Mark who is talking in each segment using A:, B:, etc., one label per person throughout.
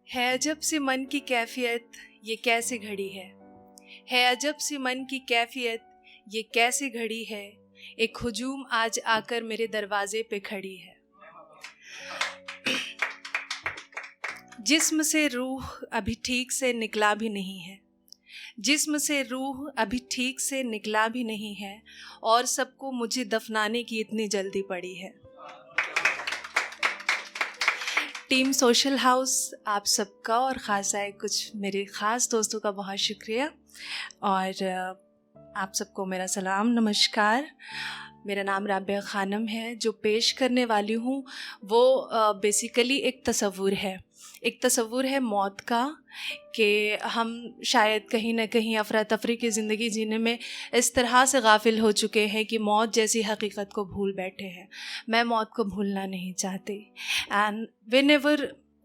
A: है अजब सी मन की कैफियत ये कैसे घड़ी है अजब सी मन की कैफियत ये कैसे घड़ी है। एक हुजूम आज आकर मेरे दरवाजे पे खड़ी है। जिस्म से रूह अभी ठीक से निकला भी नहीं है, जिस्म से रूह अभी ठीक से निकला भी नहीं है, और सबको मुझे दफनाने की इतनी जल्दी पड़ी है। टीम सोशल हाउस आप सबका और ख़ासा कुछ मेरे ख़ास दोस्तों का बहुत शुक्रिया, और आप सबको मेरा सलाम नमस्कार। मेरा नाम राबिया ख़ानम है। जो पेश करने वाली हूँ वो बेसिकली एक तसव्वुर है मौत का, कि हम शायद कहीं ना कहीं अफरा तफरी की ज़िंदगी जीने में इस तरह से गाफिल हो चुके हैं कि मौत जैसी हकीकत को भूल बैठे हैं। मैं मौत को भूलना नहीं चाहती, and whenever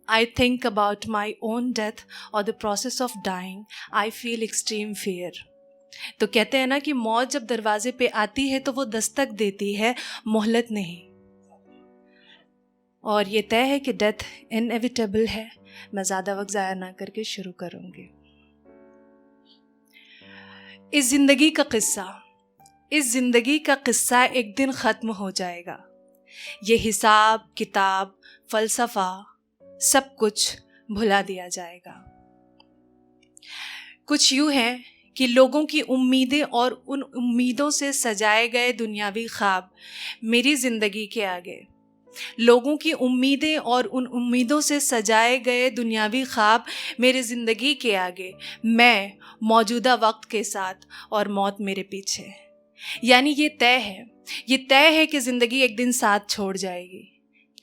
A: I think about my own death or the process of dying, I feel extreme fear. तो कहते हैं ना कि मौत जब दरवाजे पे आती है तो वो दस्तक देती है, मोहलत नहीं। और ये तय है कि डेथ इनएविटेबल है। मैं ज़्यादा वक्त ज़ाया ना करके शुरू करूँगी। इस ज़िंदगी का किस्सा एक दिन ख़त्म हो जाएगा। ये हिसाब किताब फ़लसफ़ा सब कुछ भुला दिया जाएगा। कुछ यूँ है कि लोगों की उम्मीदें और उन उम्मीदों से सजाए गए दुनियावी ख्वाब मेरी ज़िंदगी के आगे, लोगों की उम्मीदें और उन उम्मीदों से सजाए गए दुनियावी ख्वाब मेरी ज़िंदगी के आगे, मैं मौजूदा वक्त के साथ और मौत मेरे पीछे। यानी ये तय है कि ज़िंदगी एक दिन साथ छोड़ जाएगी,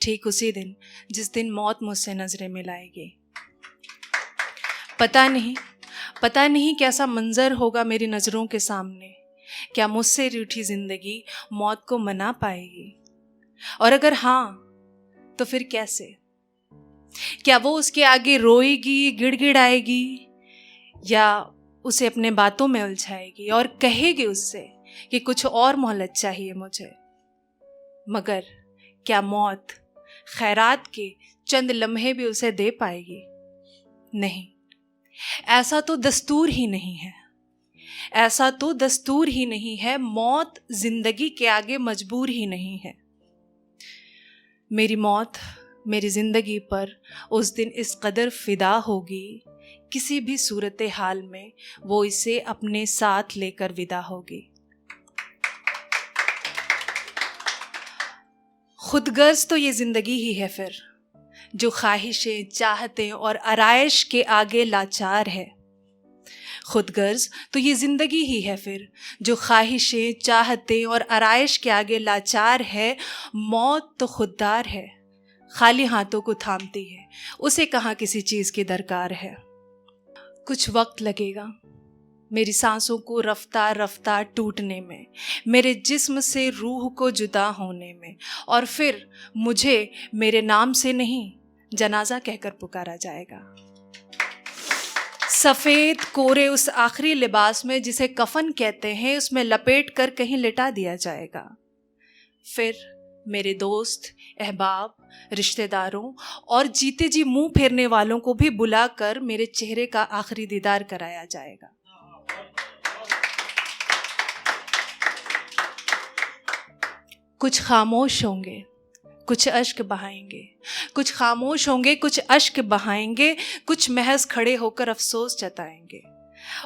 A: ठीक उसी दिन जिस दिन मौत मुझसे नज़रें मिलाएगी। पता नहीं कैसा मंज़र होगा मेरी नज़रों के सामने। क्या मुझसे रूठी ज़िंदगी मौत को मना पाएगी? और अगर हाँ, तो फिर कैसे? क्या वो उसके आगे रोएगी, गिड़गिड़ाएगी, या उसे अपने बातों में उलझाएगी और कहेगी उससे कि कुछ और मोहलत चाहिए मुझे? मगर क्या मौत खैरात के चंद लम्हे भी उसे दे पाएगी? नहीं, ऐसा तो दस्तूर ही नहीं है। मौत जिंदगी के आगे मजबूर ही नहीं है। मेरी मौत मेरी ज़िंदगी पर उस दिन इस कदर फ़िदा होगी, किसी भी सूरत हाल में वो इसे अपने साथ लेकर विदा होगी। खुदगर्ज तो ये ज़िंदगी ही है फिर, जो ख्वाहिशें चाहतें और आराइश के आगे लाचार है। खुदगर्ज तो ये ज़िंदगी ही है फिर, जो ख्वाहिशें चाहतें और आराइश के आगे लाचार है। मौत तो खुददार है, खाली हाथों को थामती है, उसे कहाँ किसी चीज़ की दरकार है। कुछ वक्त लगेगा मेरी सांसों को रफ्तार रफ्तार टूटने में, मेरे जिस्म से रूह को जुदा होने में, और फिर मुझे मेरे नाम से नहीं जनाजा कहकर पुकारा जाएगा। सफ़ेद कोरे उस आखिरी लिबास में जिसे कफन कहते हैं, उसमें लपेट कर कहीं लिटा दिया जाएगा। फिर मेरे दोस्त, अहबाब, रिश्तेदारों और जीते जी मुंह फेरने वालों को भी बुलाकर मेरे चेहरे का आखिरी दीदार कराया जाएगा। कुछ खामोश होंगे, कुछ अश्क बहाएंगे, कुछ खामोश होंगे, कुछ अश्क बहाएंगे, कुछ महज खड़े होकर अफसोस जताएंगे।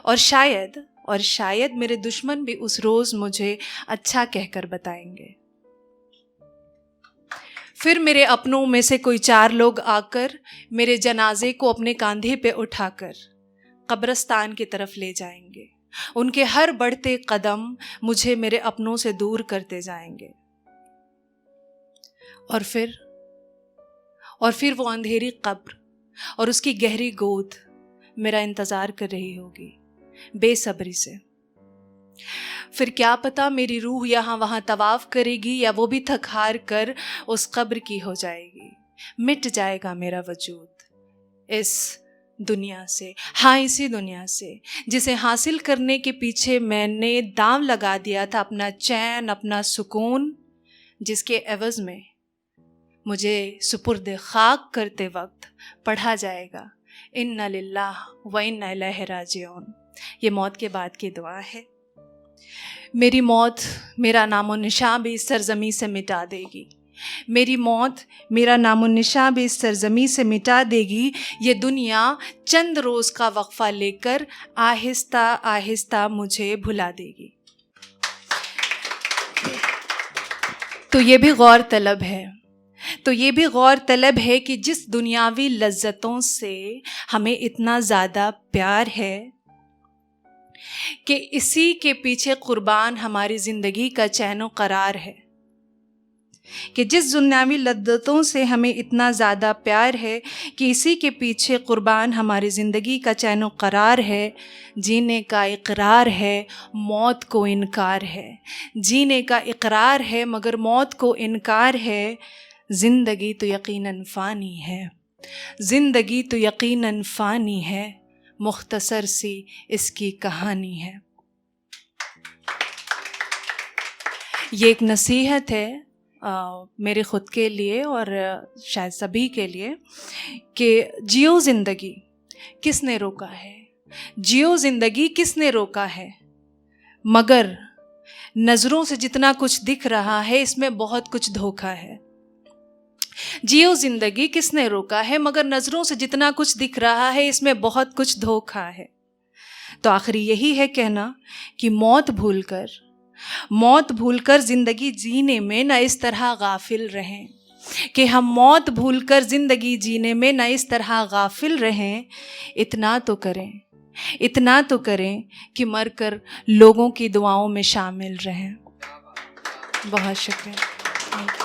A: और शायद मेरे दुश्मन भी उस रोज़ मुझे अच्छा कहकर बताएंगे। फिर मेरे अपनों में से कोई 4 लोग आकर मेरे जनाजे को अपने कांधे पे उठाकर कब्रिस्तान की तरफ ले जाएंगे। उनके हर बढ़ते कदम मुझे मेरे अपनों से दूर करते जाएंगे। और फिर वो अंधेरी कब्र और उसकी गहरी गोद मेरा इंतज़ार कर रही होगी बेसब्री से। फिर क्या पता मेरी रूह यहाँ वहाँ तवाफ़ करेगी, या वो भी थक हार कर उस कब्र की हो जाएगी। मिट जाएगा मेरा वजूद इस दुनिया से, हाँ इसी दुनिया से जिसे हासिल करने के पीछे मैंने दांव लगा दिया था, अपना चैन, अपना सुकून, जिसके एवज़ में मुझे सुपुर्द खाक करते वक्त पढ़ा जाएगा इन्ना लिल्लाह व इन्ना इलैहि राजिऊन। ये मौत के बाद की दुआ है। मेरी मौत मेरा नामो निशान भी इस सरजमी से मिटा देगी। मेरी मौत मेरा नामो निशान भी इस सरजमी से मिटा देगी। ये दुनिया चंद रोज़ का वक्फ़ा लेकर आहिस्ता आहिस्ता मुझे भुला देगी। तो ये भी गौर तलब है कि जिस दुनियावी लज्जतों से हमें इतना ज़्यादा प्यार है कि इसी के पीछे कुर्बान हमारी ज़िंदगी का चैन करार है, कि जिस दुनियावी लज्जतों से हमें इतना ज़्यादा प्यार है कि इसी के पीछे कुर्बान हमारी ज़िंदगी का चैन करार है। जीने का इकरार है, मौत को इनकार है। जीने का इकरार है मगर मौत को इनकार है। ज़िंदगी तो यकीनन फ़ानी है, ज़िंदगी तो यकीनन फ़ानी है, मुख्तसर सी इसकी कहानी है। ये एक नसीहत है मेरे ख़ुद के लिए और शायद सभी के लिए कि जियो ज़िंदगी किसने रोका है, जियो ज़िंदगी किसने रोका है, मगर नज़रों से जितना कुछ दिख रहा है इसमें बहुत कुछ धोखा है। जियो ज़िंदगी किसने रोका है मगर नज़रों से जितना कुछ दिख रहा है इसमें बहुत कुछ धोखा है। तो आखिरी यही है कहना कि मौत भूलकर ज़िंदगी जीने में न इस तरह गाफिल रहें, कि हम मौत भूलकर ज़िंदगी जीने में न इस तरह गाफिल रहें। इतना तो करें कि मरकर लोगों की दुआओं में शामिल रहें। बहुत शुक्रिया।